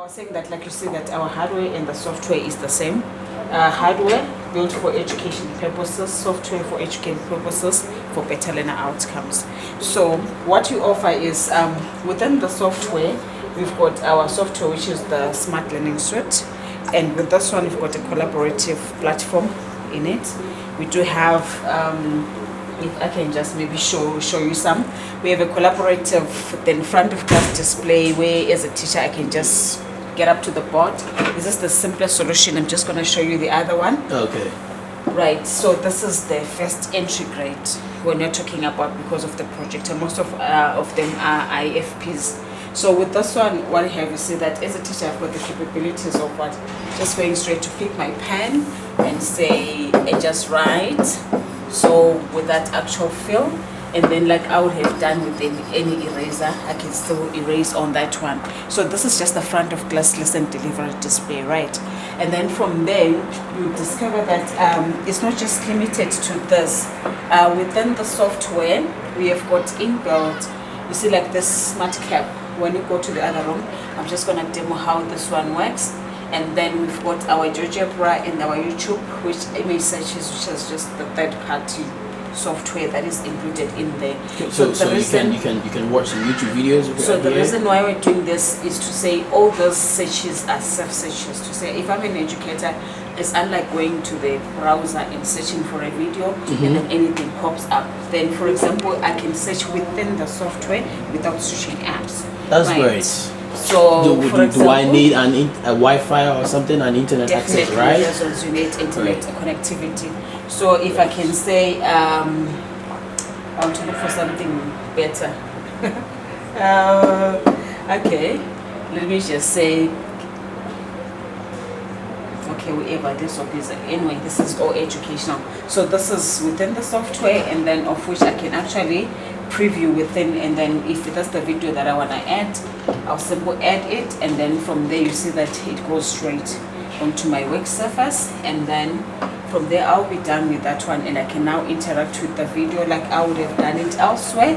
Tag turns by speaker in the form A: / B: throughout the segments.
A: was saying that, like you see, that our hardware and the software is the same. Hardware built for education purposes, software for education purposes, for better learner outcomes. So what we offer is within the software, we've got our software, which is the Smart Learning Suite, and with this one, we've got a collaborative platform in it. We do have, if I can just maybe show you some, we have a collaborative then front of class display where as a teacher I can just get up to the board. This is the simplest solution. I'm just going to show you the other one.
B: Okay.
A: Right, so this is the first entry grade when you're talking about, because of the projector. Most of them are IFPs. So with this one, what I have, you see that as a teacher I've got the capabilities of what, just going straight to pick my pen and say and just write. So with that actual fill, and then like I would have done with any eraser, I can still erase on that one. So this is just the front of class lesson delivery display, right? And then from there you discover that it's not just limited to this. Within the software we have got inbuilt, you see, like this smart cap. When you go to the other room, I'm just going to demo how this one works. And then we've got our GeoGebra and our YouTube, which image searches, which is just the third-party software that is included in there.
B: So you can watch some YouTube videos.
A: So the reason why we're doing this is to say all those searches are self-searches. To say if I'm an educator, it's unlike going to the browser and searching for a video and then anything pops up. Then, for example, I can search within the software without switching apps.
B: That's
A: right.
B: great.
A: So,
B: do I need a Wi-Fi or something, an internet access, right?
A: Yes, you need internet connectivity. So if I can say, I want to look for something better. Okay, let me just say, okay, whatever this one is. Anyway, this is all educational. So this is within the software, and then of which I can actually preview within, and then if that's the video that I want to add, I'll simply add it, and then from there you see that it goes straight onto my work surface, and then from there I'll be done with that one, and I can now interact with the video like I would have done it elsewhere.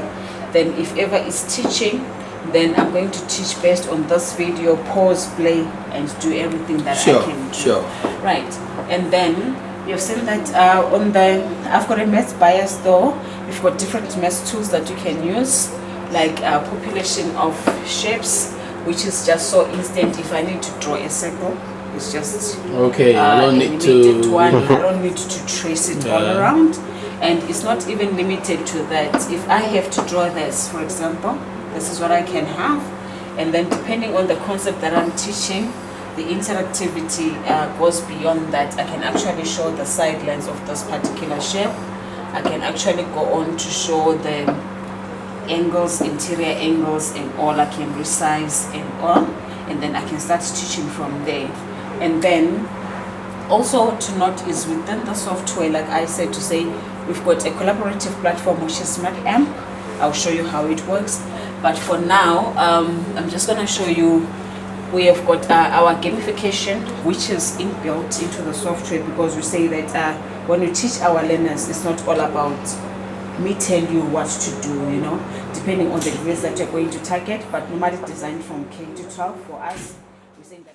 A: Then if ever it's teaching, then I'm going to teach based on this video, pause, play, and do everything that I can do.
B: Sure.
A: Right, and then you've seen that on the, I've got a math bias though. We've got different math tools that you can use, like population of shapes, which is just so instant. If I need to draw a circle, it's just
B: okay. I don't need to.
A: I don't need to trace it all around, and it's not even limited to that. If I have to draw this, for example, this is what I can have, and then depending on the concept that I'm teaching, the interactivity goes beyond that. I can actually show the sidelines of this particular shape. I can actually go on to show the angles, interior angles, and all. I can resize and all, and then I can start teaching from there. And then also to note is within the software, like I said, to say we've got a collaborative platform which is SmartAmp. I'll show you how it works, but for now I'm just going to show you. We have got our gamification, which is inbuilt into the software, because we say that when we teach our learners, it's not all about me tell you what to do, you know, depending on the grades that you're going to target, but normally designed from K to 12 for us. We're saying that